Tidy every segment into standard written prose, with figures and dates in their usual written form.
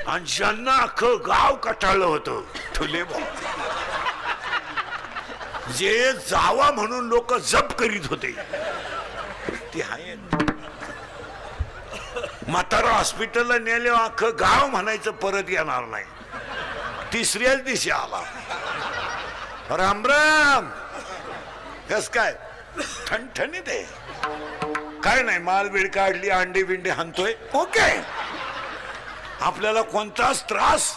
आणि ज्यांना अख्खं गाव कटाळलं होतं ठुले भाऊ, जे जावा म्हणून लोक जप करीत होते ते आहे. म्हातारा हॉस्पिटलला नेले, अख्खं गाव म्हणायचं परत येणार नाही. तिसऱ्याच दिवशी आला, राम राम, कस काय, ठणठणीत आहे, काय नाही, मालबीड काढली, अंडी बिंडी हाणतोय, ओके, आपल्याला कोणताच त्रास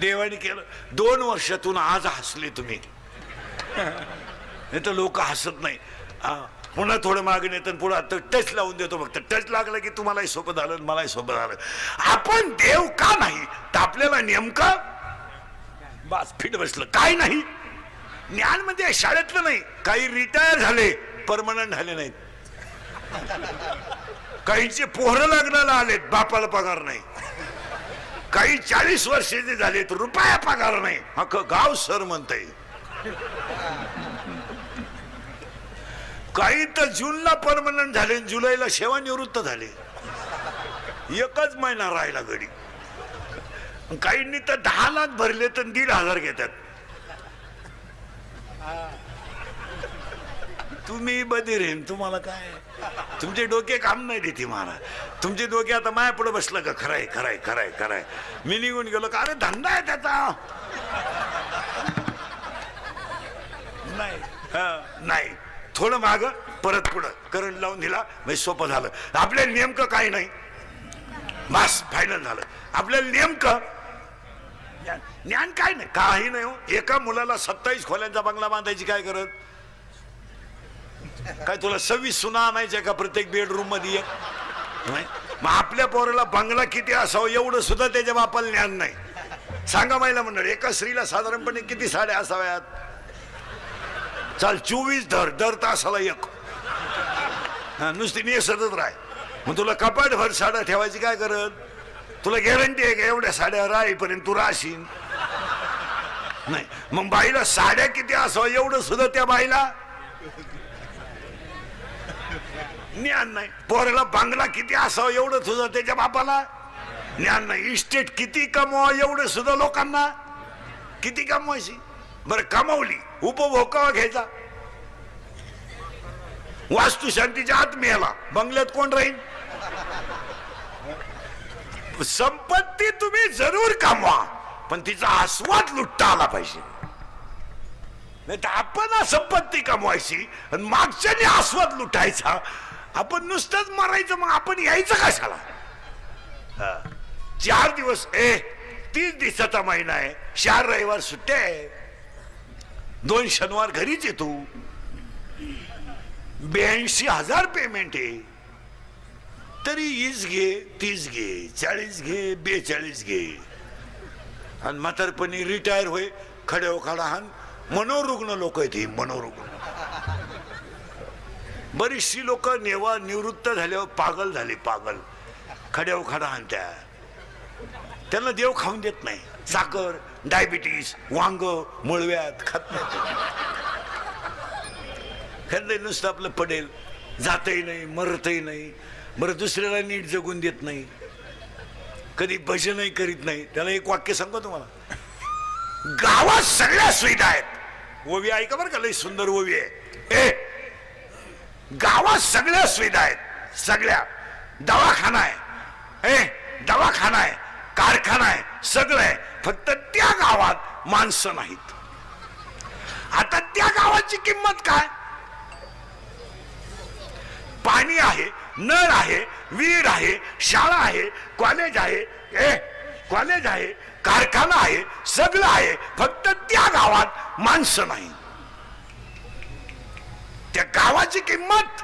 देवाने केलं. 2 वर्षातून आज हसले तुम्ही, नाही तर लोक हसत नाही. पुन्हा थोडं मागे येतं, पुढे आता टच लावून देतो, फक्त टच लागलं की तुम्हालाही सोपं झालं, मलाही सोपं झालं. आपण देव का नाही तर आपल्याला नेमकं बस फिट बसलं. काय नाही, ज्ञान म्हणजे शाळेतलं नाही. काही रिटायर झाले, परमनंट झाले नाहीत. काहींचे पोहरं लग्नाला आलेत, बापाला पगार नाही. काही 40 वर्षाचे झालेत, रुपया पगार नाही. अख्खं गाव सर म्हणतंय. काही तर जूनला परमनंट झाले, जुलैला सेवानिवृत्त झाले. 1च महिना राहिला घडी. काहींनी तर 10 लाख भरले तर 1,500 घेतात. तुम्ही बधीर आहे, तुम्हाला काय, तुमचे डोके काम नाही देते मला. तुमचे डोके आता माया पुढे बसलं का, खराय खराय खराय खराय, मी निघून गेलो का, अरे धंदा आहे त्याचा. नाही, थोडं माग परत पुढं करंट लावून दिला, म्हणजे सोपं झालं. आपल्याला नेमकं काही नाही, बस फायनल झालं. आपल्याला नेमकं ज्ञान काय नाही, काही नाही हो. एका मुलाला 27 खोल्यांचा बंगला बांधायची काय गरज, काय तुला 26 सुना आणायच्या का प्रत्येक बेडरूम मध्ये एक? नाही. मग आपल्या पोराला बंगला किती असावं एवढं सुद्धा त्याच्या बापाला ज्ञान नाही. सांगा महिला मंडळ, एका स्त्रीला साधारणपणे किती साड्या असाव्यात? चाल 24 दर तासाला एक. नुसती नेसतच राह. मग तुला कपाट भर साड्या ठेवायची काय गरज? तुला गॅरंटी आहे का एवढ्या साड्या राहीपर्यंत तू राहशील? नाही. मग बाईला साड्या किती असावं एवढं सुद्धा त्या बाईला ज्ञान नाही. पोराला बंगला किती असावं एवढं सुद्धा त्याच्या बापाला ज्ञान नाही. इस्टेट किती कमवा एवढं सुद्धा लोकांना. किती कमवायची बरं, कमावली, उपभोग केव्हा घ्यायचा? वास्तुशांतीच्या आत मिळाला, बंगल्यात कोण राहील? संपत्ती तुम्ही जरूर कमवा, पण तिचा आस्वाद लुटता आला पाहिजे. नाही तर आपण संपत्ती कमवायची आणि मागच्याने आस्वाद लुटायचा. आपण नुसतंच मरायचं, मग आपण यायचं कशाला? 4 दिवस 30 दिवसाचा महिना आहे, 4 रविवार सुट्ट्या आहे, 2 शनिवार घरीच येतो, 82,000 पेमेंट आहे. तरी 20 घे, 30 घे, 40 घे, 42 घे. आणि म्हातारपणी रिटायर होय, खड्या उखाडा हान. मनोरुग्ण लोक आहेत ही, मनोरुग्ण. बरीचशी लोक निवृत्त झाल्यावर पागल झाले, पागल. खड्या उखाडा हानत्या, त्यांना देव खाऊन देत नाही. साखर, डायबिटीस, वांग, मुळव्यात खात नाही. नुसतं आपलं पडेल, जातही नाही, मरतही नाही. बरं, दुसऱ्याला नीट जगून देत नाही, कधी भजनही करीत नाही. त्याला एक वाक्य सांगतो तुम्हाला, गावात सगळ्या सुविधा आहेत. ओवी ऐका बरं का, लई सुंदर ओवी आहे. गावात सगळ्या सुविधा आहेत, सगळ्या. दवाखाना आहे, दवाखाना आहे, कारखाना आहे, सगळं आहे. फक्त त्या गावात माणसं नाहीत. आता त्या गावाची किंमत काय? पाणी आहे, नळ आहे, विहीर आहे, शाळा आहे, कॉलेज आहे, कॉलेज आहे, कारखाना आहे, सगळं आहे. फक्त त्या गावात माणसं नाही. त्या गावाची किंमत,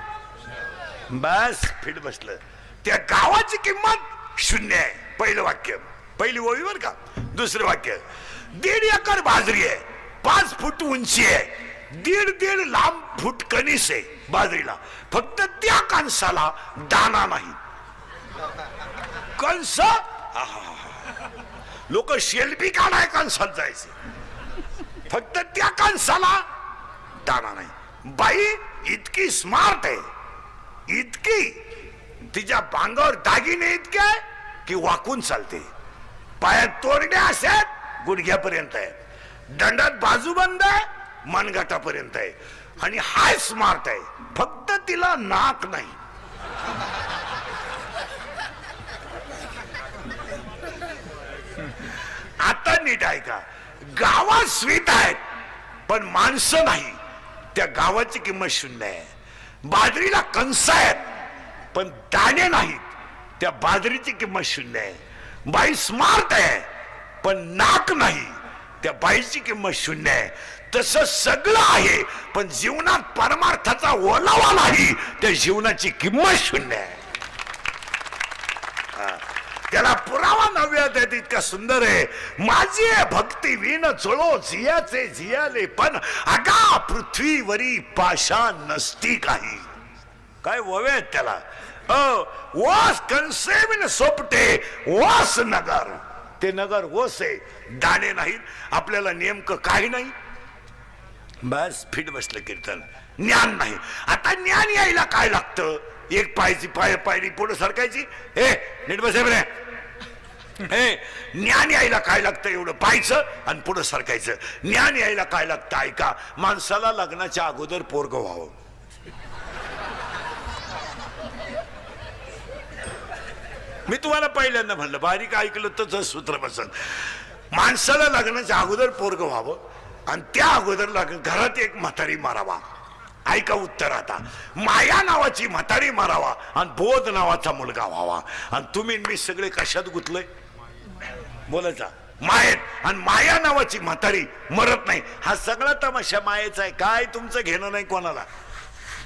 बस फिट बसलं, त्या गावाची किंमत 0 आहे. पहिलं वाक्य, पहिली ओळी बर का. दुसरं वाक्य, 1.5 एकर बाजरी आहे, 5 फूट उंची आहे, 1.5 लांब फूट कणीस आहे बाजरीला. फक्त त्या कणसाला दाना नाही. कणस, लोक शेल्फी काढाय कणसात जायचे, फक्त त्या कणसाला दाना नाही. बाई इतकी स्मार्ट आहे, इतकी, तिच्या बांगावर दागिने इतके, की वाकून चालते, पायात तोरणे असतात गुडघ्यापर्यंत आहे, दंडात बाजूबंद आहे मनगटापर्यंत आहे, आणि हाय स्मार्ट आहे, फक्त तिला नाक नाही. आता नीट ऐका, गावात स्वीट आहेत पण माणसं नाही, त्या गावाची किंमत शून्य आहे. बाजरीला कणस आहेत पण दाणे नाहीत, त्या बाजरीची किंमत शून्य आहे. बाई स्मार्ट आहे पण नाक नाही, त्या बाईची किंमत शून्य आहे. तसं सगळं आहे पण जीवनात परमार्थाचा ओलावा नाही, त्या जीवनाची किंमत शून्य आहे. त्याला पुरावा नव्यात आहे इतका सुंदर आहे. माझी भक्ती विण चोळो जियाचे जियाले, पण अगा पृथ्वीवरी पाषाण नसती काही. काय ववे आहेत त्याला. वास कंसेविन सोपटे वास नगर, ते नगर ओस आहे, दाणे नाहीत. आपल्याला नेमकं काही नाही, बस फिट बसलं कीर्तन. ज्ञान नाही. आता ज्ञान यायला काय लागतं? एक पायची पायरी पुढे सरकायची. हे नीट बसे बरे. हे ज्ञान यायला काय लागतं? एवढं पाहायचं आणि पुढे सरकायचं. ज्ञान यायला काय लागतं? ऐका, माणसाला लग्नाच्या अगोदर पोरगं व्हावं. मी तुम्हाला पहिल्यांदा म्हणलं, बारीक ऐकलं तर सूत्र बसन. माणसाला लग्नाच्या अगोदर पोरगं व्हावं आणि त्या अगोदर घरात एक म्हातारी मारावा. ऐका उत्तर आता. माया नावाची म्हातारी मारावा आणि बोध नावाचा मुलगा व्हावा. आणि तुम्ही मी सगळे कशात गुतलोय? बोलायचा मायेत. आणि माया नावाची म्हातारी मरत नाही. हा सगळा तमाशा मायेचा आहे. काय तुमचं घेणं नाही कोणाला.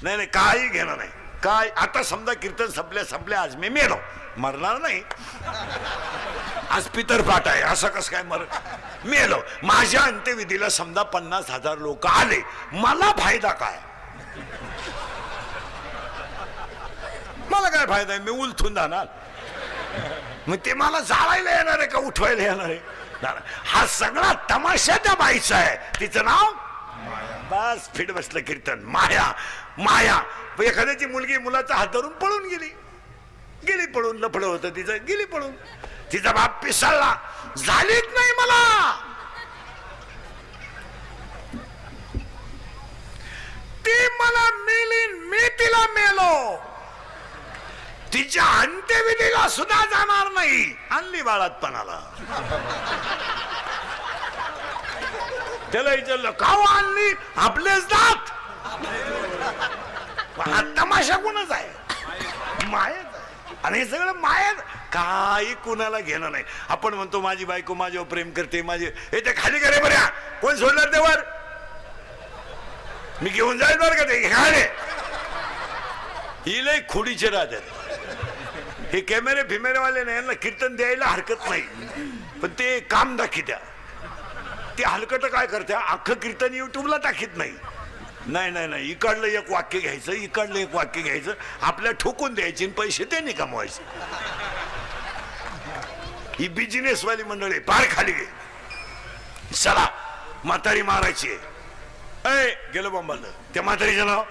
नाही नाही, काही घेणं नाही. काय आता समजा कीर्तन संपल्या आज मी मेलो, मरणार नाही. आज पितर पाठ आहे, असं कसं काय मेलो. माझ्या अंत्यविधीला समजा 50,000 लोक आले, मला फायदा काय? मला काय फायदा आहे? मी उलथून जाणार. मग ते मला जाळायला येणार आहे का उठवायला येणार आहे? हा सगळा तमाशा त्या बाईचा आहे. तिचं नाव बस फिट बसलं कीर्तन. माया. माया. एखाद्याची मुलगी मुलाचा हात धरून पळून गेली पळून. लफडं होतं तिचं, गेली पळून. तिचा बाप पिसाळला, झालीच नाही मला. ती मला मेली, मी तिला मेलो. तिच्या अंत्यविधीला सुद्धा जाणार नाही. आणली बाळातपणाला. त्याला विचारलं का आणली? आपलेच दात. हा तमाशा कोणाच आहे? मायेच. आणि हे सगळं माया. काही कुणाला घेणं नाही. आपण म्हणतो माझी बायको माझ्यावर प्रेम करते, माझे हे ते खाली करे बऱ्या. कोण सोडलं त्यावर? मी घेऊन जाईल बरं का ते खाणे. ही लय खोडीचे राहतात हे कॅमेरे फिमेरेवाले नाही. यांना कीर्तन द्यायला हरकत नाही, पण ते काम दाखित्या. ते हलकट काय करत्या, अख्खं कीर्तन युट्यूबला टाकीत नाही. नाही नाही नाही, इकडलं एक वाक्य घ्यायचं, इकडलं एक वाक्य घ्यायचं, आपल्या ठोकून द्यायचे आणि पैसे त्यांनी कमवायचे. ही बिझनेसवाली मंडळी पार खाली गे. चला म्हातारी मारायची. गेलो बॉम्बाला. त्या म्हातारीचं नाव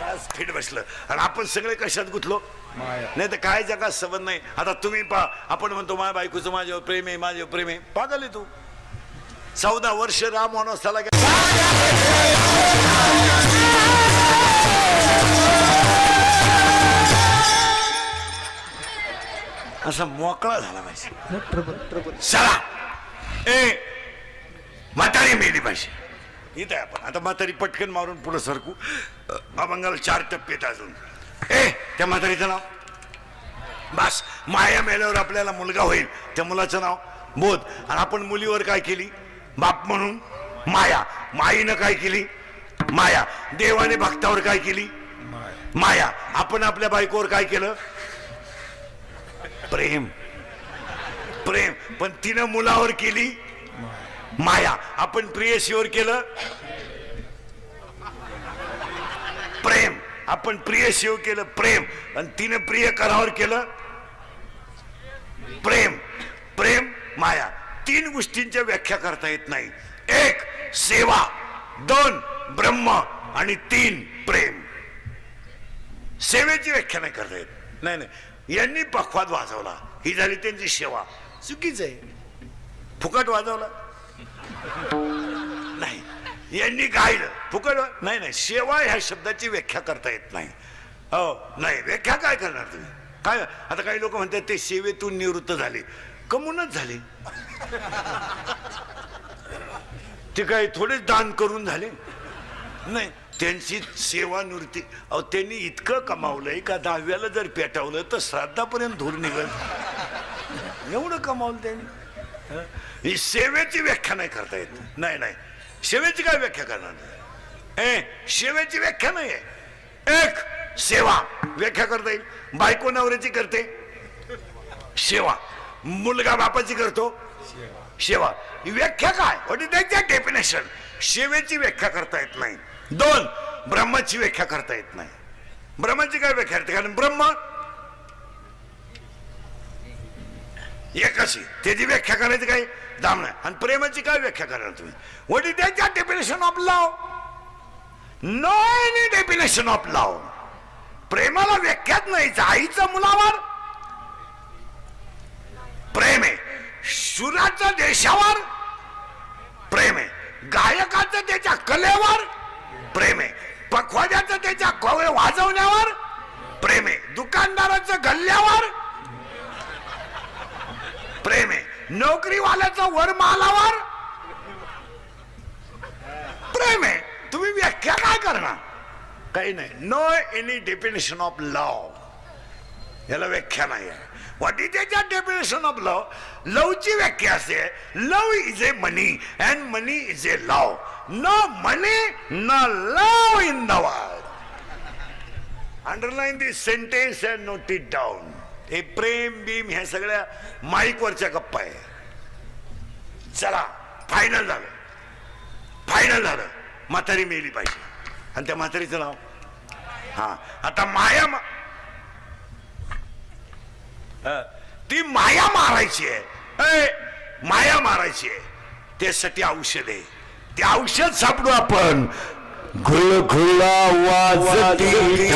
बस फिट बसलं. आणि आपण सगळे कशात गुतलो? नाही तर काय जगात सबंध नाही. आता तुम्ही पहा, आपण म्हणतो माझ्या बायकोचं माझ्यावर प्रेम आहे, माझ्यावर प्रेम आहे. पागल आहे तू. 14 वर्ष राम वनवासाला असा मोकळा झाला पाहिजे. चला म्हातारी मेली पाहिजे. इथं आहे आपण. आता म्हातारी पटकन मारून पुढे सरकू. अभंगाला 4 टप्पे आहेत अजून. त्या म्हातारीचं नाव बस. माया मेल्यावर आपल्याला मुलगा होईल, त्या मुलाचं नाव बोध. आणि आपण मुलीवर काय केली? बाप म्हणून माया. माईनं काय केली? माया. देवाने भक्तावर काय केली? माया. आपण आपल्या बायकोवर काय केलं? प्रेम. प्रेम. पण तिनं मुलावर केली माया. आपण प्रियसीवर केलं प्रेम. आपण प्रियसीवर केलं प्रेम. आणि तिनं प्रियकरावर केलं प्रेम. प्रेम माया. 3 गोष्टींच्या व्याख्या करता येत नाही. 1 सेवा, 2 ब्रह्म आणि 3 प्रेम. सेवेची व्याख्या नाही करता येत. नाही नाही, यांनी पखवाद वाजवला, ही झाली त्यांची सेवा. चुकीच आहे. फुकट वाजवला नाही, यांनी गायलं फुकट नाही. नाही, सेवा ह्या शब्दाची व्याख्या करता येत नाही. हो नाही, व्याख्या काय करणार तुम्ही? काय आता काही लोक म्हणतात ते सेवेतून निवृत्त झाले, कमूनच झाले. ते काय थोडेच दान करून झाले नाही, त्यांची सेवानिवृत्ती. अहो त्यांनी इतकं कमावलंय का 10व्याला जर पेटवलं तर श्राद्धापर्यंत धूर निघल, एवढं कमावलं त्यांनी. ही सेवेची व्याख्या नाही करता येत. नाही नाही, सेवेची काय व्याख्या करणार? सेवेची व्याख्या नाही आहे. एक सेवा व्याख्या करता येईल. बायको नवऱ्याची करते सेवा, मुलगा बापाची करतो सेवा. व्याख्या काय? What is exact definition? सेवेची व्याख्या करता येत नाही. 2 ब्रह्माची व्याख्या करता येत नाही. ब्रह्माची काय व्याख्या करते? कारण ब्रह्म एकच, त्याची व्याख्या करायची काही दाम नाही. आणि प्रेमाची काय व्याख्या करणार तुम्ही? What is exact definition of love? No any definition of love. प्रेमाला व्याख्याच नाही. आईचं मुलावर प्रेम आहे, शूराच्या देशावर प्रेम आहे, गायकाचं त्याच्या कलेवर प्रेम आहे, पखवाद्याचं त्याच्या कोवळे वाजवण्यावर प्रेम आहे, दुकानदाराचं गल्ल्यावर प्रेम आहे, नोकरीवाल्याचं वरमालावर प्रेम आहे. तुम्ही व्याख्या काय करणार? काही नाही. No any definition of love, याला व्याख्या नाही आहे. व्हॉट इज त्याच्या डेफिनेशन ऑफ लव्ह? लवची व्याख्या असते, love is a money and money is a love. No money no love in the world. Underline this sentence and note it down. हे प्रेम बीम ह्या सगळ्या माईक वरच्या गप्पा आहे. चला फायनल झालं, फायनल झालं. म्हातारी मेली पाहिजे. आणि त्या म्हातारीचं नाव हा आता माया. ती माया मारायची आहे, माया मारायची आहे. त्यासाठी औषध आहे. ते औषध सापडू आपण. घुळघुळा वाजती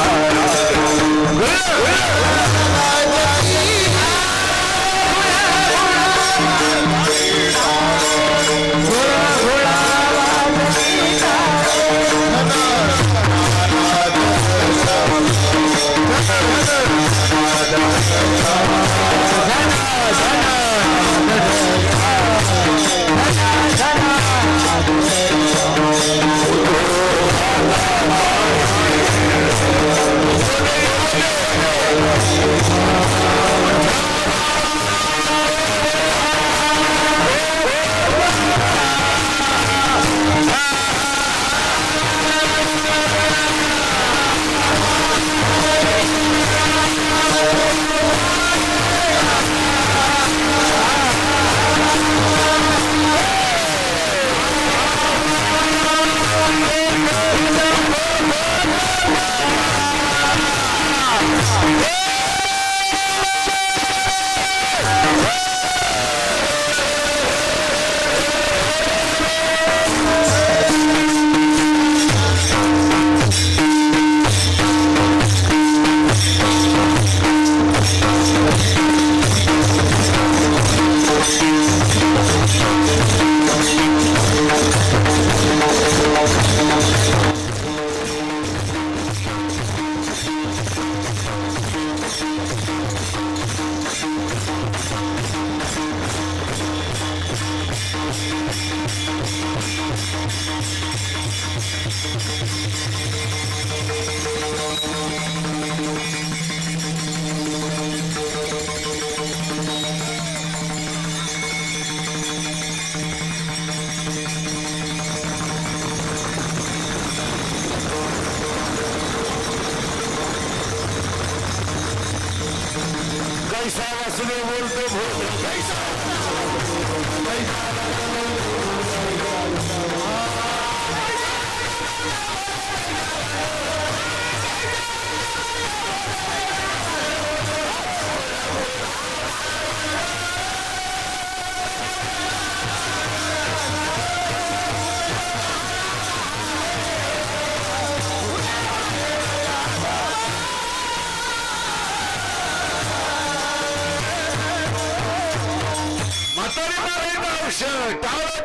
दोष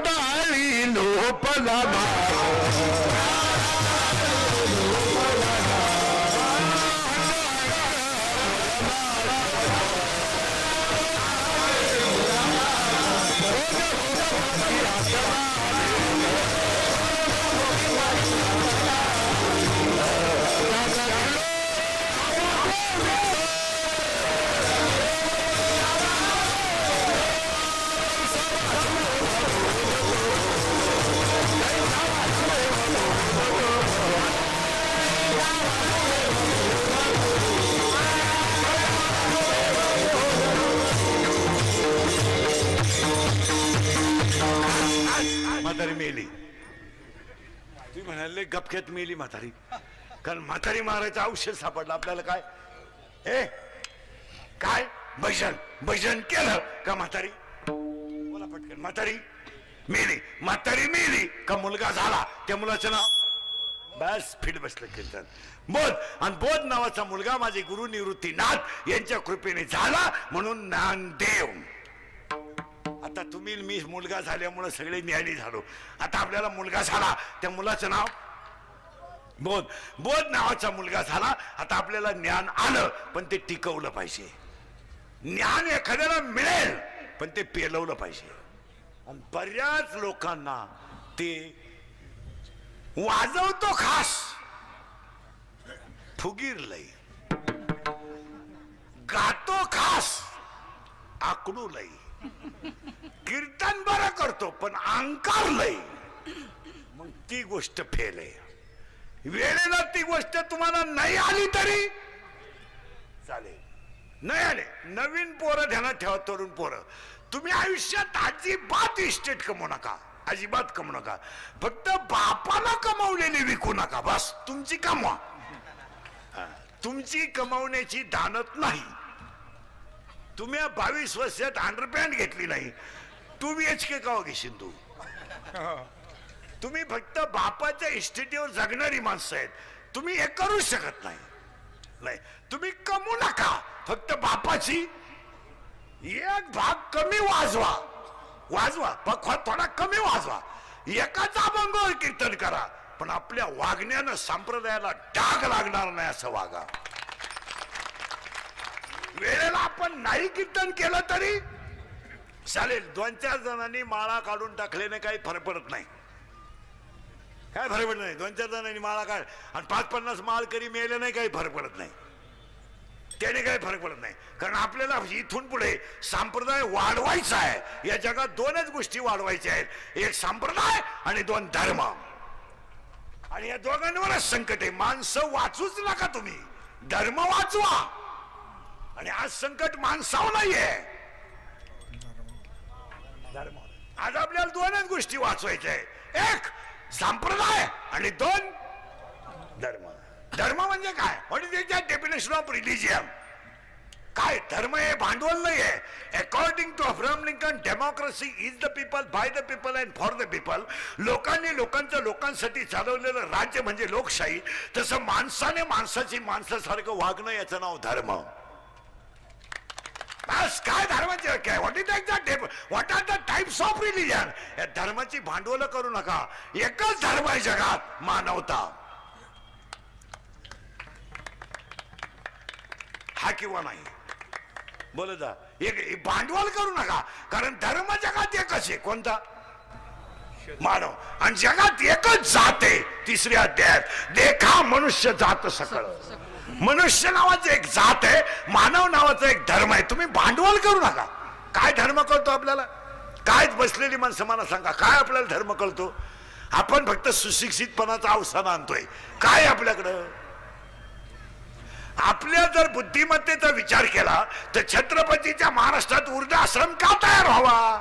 टाळी लोपला म्हातारी मेली. तुम्ही म्हणाले गपक्यात मेली म्हातारी, कारण म्हातारी मारायचं औषध सापडलं आपल्याला. काय हे काय भजन भजन केलं का म्हातारी? बोला पटकन. म्हातारी मेली. म्हातारी मेली का मुलगा झाला, त्या मुलाचं नाव बस फिट बसलं कीर्तन. बोध. आणि बोध नावाचा मुलगा माझे गुरु निवृत्तीनाथ यांच्या कृपेने झाला, म्हणून ज्ञानदेव. आता तुम्ही मी मुलगा झाल्यामुळे सगळे ज्ञानी झालो. आता आपल्याला मुलगा झाला, त्या मुलाचं नाव बोध. बोध नावाचा मुलगा झाला. आता आपल्याला ज्ञान आलं, पण ते टिकवलं पाहिजे. ज्ञान एखाद्याला मिळेल, पण ते पेलवलं पाहिजे. आणि बऱ्याच लोकांना ते वाजवतो खास, फुगीर लई, गातो खास, आकडू लई, कीर्तन बरं करतो पण अहंकार लई, मग ती गोष्ट फेल आहे. वेळेला ती गोष्ट तुम्हाला नाही आली तरी चालेल. नाही आले नवीन पोरं ध्यानात ठेवा. तरुण पोरं, तुम्ही आयुष्यात अजिबात इस्टेट कमवू नका, अजिबात कमवू नका. फक्त बापाला कमावलेली विकू नका. बस तुमची कमवा. तुमची कमावण्याची दानत नाही. तुम्ही 22 वर्षात अंडरपॅन्ट घेतली नाही, 2 BHK का घेशील तू? तुम्ही फक्त बापाच्या इस्टेटीवर जगणारी माणसं आहेत. तुम्ही हे करू शकत नाही. तुम्ही कमवू नका, फक्त बापाची एक भाग कमी वाजवा. थोडा कमी वाजवा. एकाच अभंगावर कीर्तन करा, पण आपल्या वागण्यानं संप्रदायाला डाग लागणार नाही असं वागा. वेळेला आपण नाही कीर्तन केलं तरी चालेल. 2-4 जणांनी माळा काढून टाकल्याने काही फरक पडत नाही. काय फरक पडत नाही. 2-4 जणांनी माळा काढ आणि 5-50 माळकरी मेले नाही, काही फरक पडत नाही. त्याने काही फरक पडत नाही. कारण आपल्याला इथून पुढे संप्रदाय वाढवायचा आहे. या जगात 2च गोष्टी वाढवायच्या आहेत, एक संप्रदाय आणि 2 धर्म. आणि या दोघांवरच संकट आहे. माणसं वाचूच नका तुम्ही, धर्म वाचवा. आणि आज संकट माणसावर नाहीये, धर्म. आज आपल्याला 2च गोष्टी वाचवायच्या आहे, एक संप्रदाय आणि 2 धर्म. धर्म म्हणजे काय? What is the definition of religion? काय धर्म? हे भांडवल नाही आहे. According to Abraham Lincoln, democracy is the people, by the people and for the people. लोकांनी लोकांचं लोकांसाठी चालवलेलं राज्य म्हणजे लोकशाही. तसं माणसाने माणसाची माणसासारखं वागणं, याचं नाव धर्म. बस. काय धर्माचे काय? What are the types of religion? या धर्माची भांडवल करू नका. एकच धर्म आहे जगात, मानवता. हा किंवा नाही बोल जा. एक भांडवल करू नका, कारण धर्म जगात एकच आहे. कोणता? मानव. आणि जगात एकच जात आहे. 3ऱ्या अध्यायात देखा मनुष्य जात सकळ. मनुष्य नावाचं एक जात आहे, मानव नावाचा एक धर्म आहे. तुम्ही भांडवल करू नका. काय धर्म कळतो आपल्याला? काय बसलेली माणसं मला सांगा, काय आपल्याला धर्म कळतो? आपण फक्त सुशिक्षितपणाचा अवसान आणतोय. काय आपल्याकडं? आपल्या जर बुद्धिमत्तेचा विचार केला तर छत्रपतीच्या महाराष्ट्रात वृद्धाश्रम का तयार व्हावा?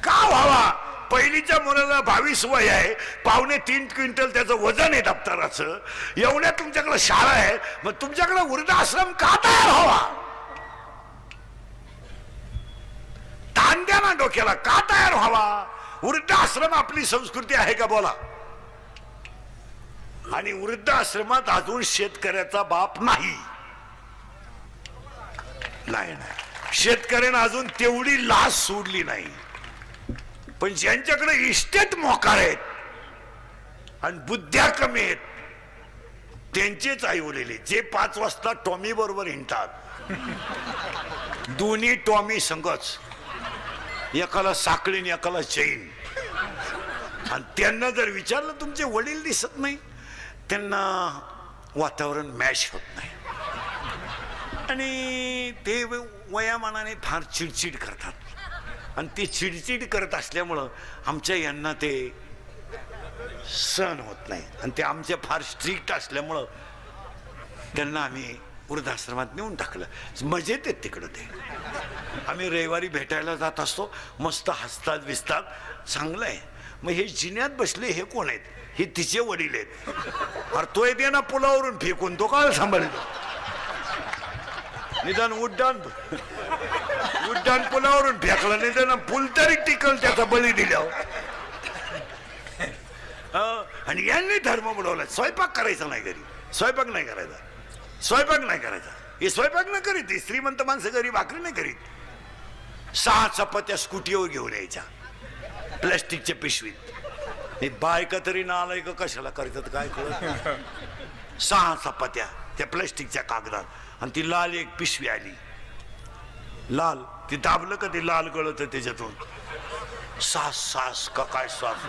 का व्हावा? पहिलीच्या मुलाला 22 वय आहे, 2.25 क्विंटल त्याचं वजन आहे दप्तराचं. एवढ्या तुमच्याकडे शाळा आहे, मग तुमच्याकडे वृद्धाश्रम का तयार व्हावा? ताण द्या ना डोक्याला. का तयार व्हावा? वृद्धाश्रम आपली संस्कृती आहे का? बोला. आणि वृद्धाश्रमात अजून शेतकऱ्याचा बाप नाही. शेतकऱ्यांना अजून तेवढी लाच सोडली नाही. पण ज्यांच्याकडे इस्टेट मोकार आहेत आणि बुद्ध्या कमी आहेत त्यांचेच आई उरलेले, जे 5 वाजता टॉमी बरोबर हिंडतात, दोन्ही टॉमी संघच, एकाला साखळीन एकाला चैन. आणि त्यांना जर विचारलं तुमचे वडील दिसत नाही, त्यांना वातावरण मॅच होत नाही आणि ते वयामानाने फार चिडचिड करतात. आणि ते चिडचिड करत असल्यामुळं आमच्या यांना ते सहन होत नाही. आणि ते आमच्या फार स्ट्रिक्ट असल्यामुळं त्यांना आम्ही वृद्धाश्रमात नेऊन टाकलं. मजेत येत तिकडं ते. आम्ही रविवारी भेटायला जात असतो, मस्त हसतात बिसतात, चांगलं आहे. मग हे जिन्यात बसले हे कोण आहेत? हे तिचे वडील आहेत. अरे तो येते ना पुलावरून फेकून, तो काय सांभाळतो? निदान उड्डाण पुलावरून फेकला, निदान पूल तरी टिकल त्याचा बळी दिल्यावर. आणि यांनी धर्म बुडवला. स्वयंपाक करायचा नाही घरी, स्वयंपाक नाही करायचा. हे स्वयंपाक नाही करीत. श्रीमंत माणसं घरी भाकरी नाही करीत. 6 चपात्या स्कूटीवर घेऊन यायच्या प्लॅस्टिकच्या पिशवीत. हे बायका तरी नालाय का कशाला करतात काय कळत. 6 चपात्या त्या प्लॅस्टिकच्या कागदात, आणि ती लाल एक पिशवी आली, लाल. ती दाबलं का ते लाल गळत त्याच्यातून. सास का काय सास,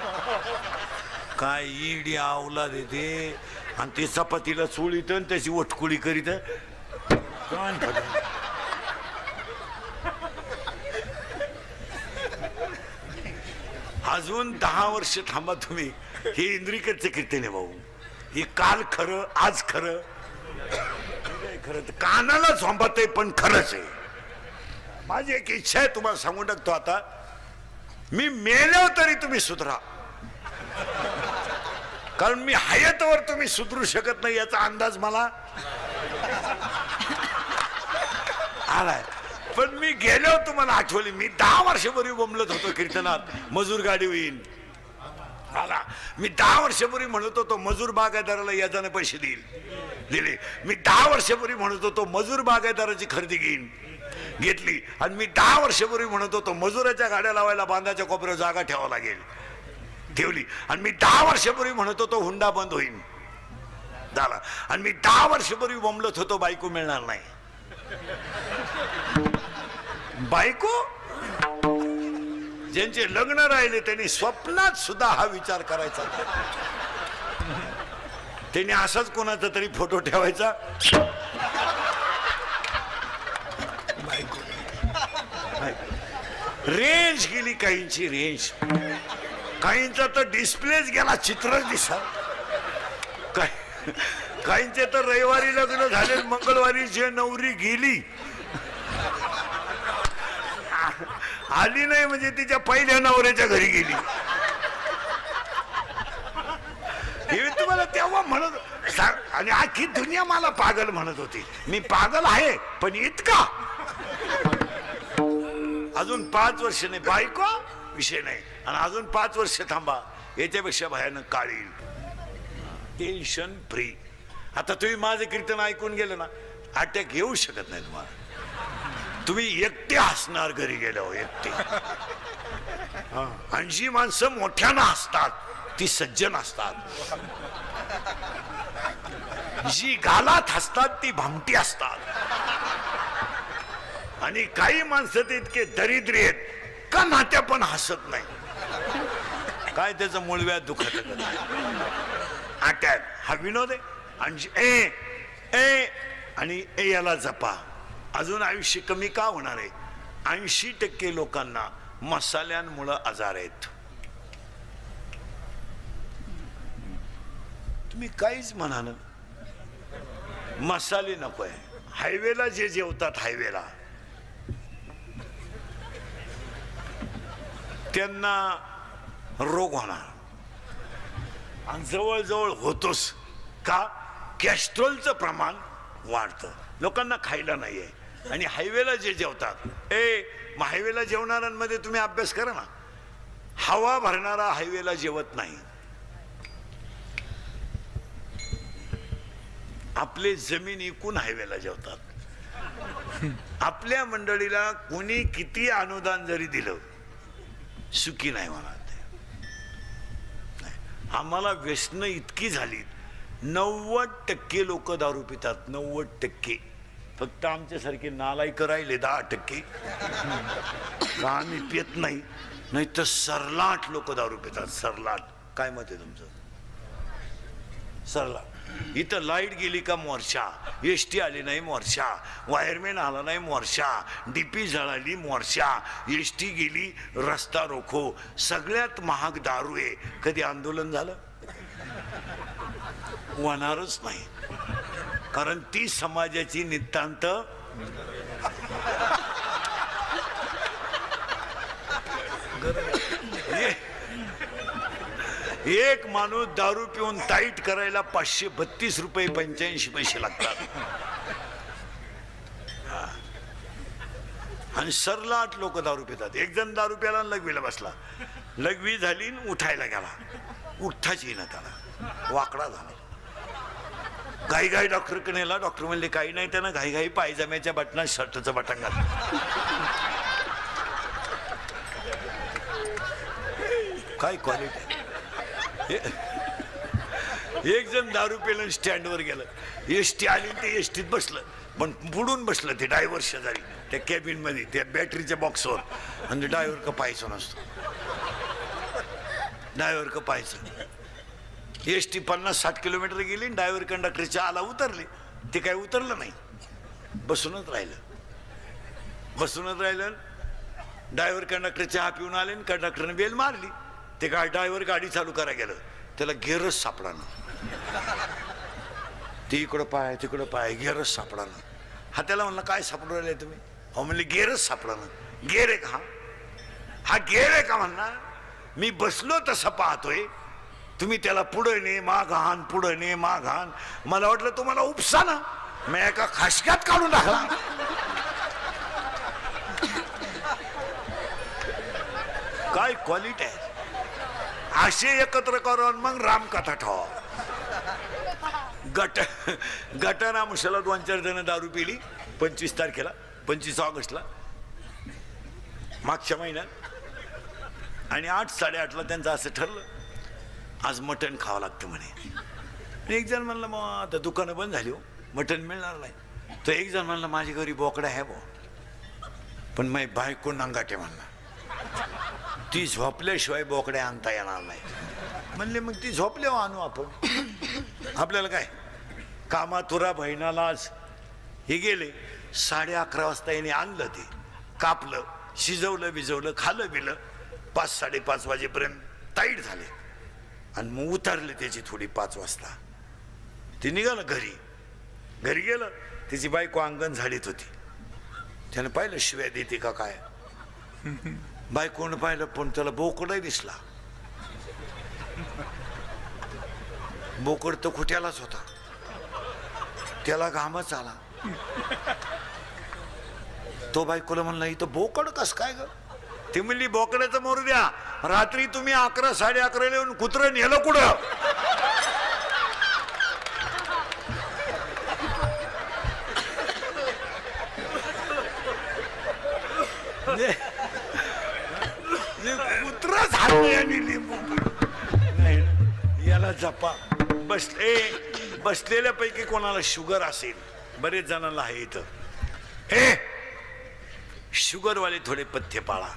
काय इडी आवला देते. आणि ती चपातीला चोळीत आणि त्याची वटकुळी करीत. अजून 10 वर्ष थांबा तुम्ही. हे इंद्रिकरचं कीर्तन आहे भाऊ. हे काल खरं, आज खरं, खरं कानाला झोंबत आहे पण खरंच आहे. माझी एक इच्छा आहे, तुम्हाला सांगून टाकतो आता. मी मेल्यावर तरी तुम्ही सुधरा, कारण मी हयातवर तुम्ही सुधरू शकत नाही याचा अंदाज मला आलाय. पण मी गेल्यावर तुम्हाला आठवली. मी 10 वर्षापूर्वी बोंबलत होतो कीर्तनात, मजूर गाडी होईल मला. मी 10 वर्षापूर्वी म्हणत होतो मजूर बागायतदाराला याजाने पैसे दिले. मी 10 वर्षापूर्वी म्हणत होतो मजूर बागायतदाराची खरेदी घेतली. आणि मी 10 वर्षापूर्वी म्हणत होतो मजुराच्या गाड्या लावायला बांधाच्या कोपऱ्यावर जागा ठेवावं लागेल, ठेवली. आणि मी 10 वर्षापूर्वी म्हणत होतो हुंडा बंद होईल, झाला. आणि मी 10 वर्षापूर्वी बोंबलत होतो बायको मिळणार नाही. बायको ज्यांचे लग्न राहिले त्यांनी स्वप्नात सुद्धा हा विचार करायचा. त्यांनी असाच कोणाचा तरी फोटो ठेवायचा. रेंज गेली काहींची, रेंज. काहींचा तर डिस्प्लेच गेला, चित्रच दिसत. काहींचे तर रविवारी लग्न झाले, मंगळवारी जे नवरी गेली आली नाही म्हणजे तिच्या पहिल्या नवऱ्याच्या घरी गेली. हे तुम्हाला तेव्हा म्हणत. आणि आखी दुनिया मला पागल म्हणत होती. मी पागल आहे पण इतका. अजून 5 वर्ष नाही, बायको विषय नाही. आणि अजून 5 वर्ष थांबा, याच्यापेक्षा भयानक काळ येईल. Tension free. आता तुम्ही माझं कीर्तन ऐकून गेलं ना, अटॅक येऊ शकत नाही तुम्हाला. तुम्ही एकटे हसणार घरी गेल्यावर, एकटे. आणि जी माणसं मोठ्यानं हसतात ती सज्जन असतात. जी गालात हसतात ती भामटी असतात. आणि काही माणसं ते इतके दरिद्री आहेत का नात्या पण हसत नाही. काय त्याचं मूळव्याध दुखत. अटॅक हा विनोद आहे. आणि याला जपा. अजून आयुष्य कमी का होणार आहे? 80% लोकांना मसाल्यांमुळे आजार आहेत. तुम्ही काहीच म्हणा ना, मसाले नको आहे. हायवेला जे जेवतात, हायवेला त्यांना रोग होणार. आणि जवळजवळ होतोच का? कॅस्ट्रॉलचं प्रमाण वाढतं, लोकांना खायला नाहीये. आणि हायवेला जे जेवतात, मग हायवेला जेवणाऱ्यांमध्ये तुम्ही अभ्यास करा ना. हवा भरणारा हायवेला जेवत नाही. आपले जमीन इकून हायवेला जेवतात. आपल्या मंडळीला कोणी किती अनुदान जरी दिलं सुखी नाही म्हणा. आम्हाला व्यसनं इतकी झाली, 90% लोक दारू पितात, 90%. फक्त आमच्यासारखे नालायक राहिले 10%. आम्ही पित नाही, नाही तर सरलाट लोक दारू पितात. सरलाट. काय मत आहे तुमचं? सरलाट. इथं लाईट गेली का मोर्चा, एसटी आली नाही मोर्चा, वायरमॅन आला नाही मोर्चा, डीपी जळाली मोर्चा, एसटी गेली रस्ता रोखो. सगळ्यात महाग दारू आहे. कधी आंदोलन झालं? होणारच नाही, कारण ती समाजाची नितांत एक माणूस दारू पिऊन टाईट करायला 532 रुपये 85 पैसे लागतात. आणि सरलाट लोक दारू पितात. एक जण दारू प्याला लघवीला बसला, लघवी झाली उठायला गेला, उठताच येईना त्याला, वाकडा झाला. घाई घाई डॉक्टरकडे नेला. डॉक्टर म्हणले काही नाही, त्यानं घाई घाई पायजाम्याच्या बटनात शर्टचं बटन घातलं. काय क्वालिटी. एक जण दारू पेलं स्टँडवर गेलं, एसटी आली, ते एसटीत बसलं, पण बुडून बसलं ते ड्रायव्हर शेजारी त्या कॅबिन मध्ये, त्या बॅटरीच्या बॉक्सवर. आणि ड्रायव्हर का पाहायचं नसतो, ड्रायव्हर का पाहायचं. एसटी 50-60 किलोमीटर गेली, ड्रायव्हर कंडक्टरच्या आला उतरले, ते काय उतरलं नाही, बसूनच राहिलं. ड्रायव्हर कंडक्टरच्या हा पिऊन आले, कंडक्टरने बेल मारली. ते काय ड्रायव्हर गाडी चालू करायला गेलं, त्याला गेअरच सापडा ना. ते इकडं पाय तिकडं पाय, गेअरच सापडा ना. हा त्याला म्हणला काय सापडून राहिले तुम्ही? अहो म्हणले गेअरच सापडा ना. गेअर आहे का हा? गेअर आहे का म्हणणार? मी बसलो तसं पाहतोय, तुम्ही त्याला पुढं ने माग हान, पुढं ने माग हान. मला वाटलं तुम्हाला उपसा ना, मी एका खासक्यात काढून टाकला. काय क्वालिटी आहे. असे एकत्र करून मग रामकथा ठेवा. गटारामुशाला 2-4 जण दारू पिली 25 तारखेला, 25 ऑगस्टला मागच्या महिन्यात. आणि 8-8:30ला त्यांचं असं ठरलं, आज मटण खावं लागतं म्हणे. एक जण म्हणलं मग आता दुकानं बंद झाली, हो मटण मिळणार नाही. तर एक जण म्हणलं माझी घरी बोकडा आहे बो, पण माझी बायको नंगाटे म्हणला, ती झोपल्याशिवाय बोकड्या आणता येणार नाही. म्हणले मग ती झोपल्यावर आणू आपण, आपल्याला काय कामा तुरा बहिणालाच. हे गेले 11:30 वाजता याने आणलं, ते कापलं, शिजवलं बिजवलं, खालं बिलं. 5-5:30 वाजेपर्यंत टाईट झाले आणि मग उतरले त्याची थोडी 5 वाजता. ते निघालं घरी गेलं, त्याची बायको अंगण झाडीत होती. त्यानं पाहिलं शिव्या देते का काय. बायकोनं पाहिलं, पण त्याला बोकडही दिसला. बोकड तर खुट्यालाच होता, त्याला घामच आला. तो बायकोला म्हणला इथं बोकड कस काय ग? ती म्हणली बोकड्याचं मोरू द्या, रात्री तुम्ही 11-11:30 येऊन कुत्रं नेलं कुठं? कुत्र झाले आणि लिंबू नाही याला जपा. बसलेल्यापैकी कोणाला शुगर असेल, बरेच जणांना आहे इथं, हे शुगरवाले थोडे पथ्य पाळा.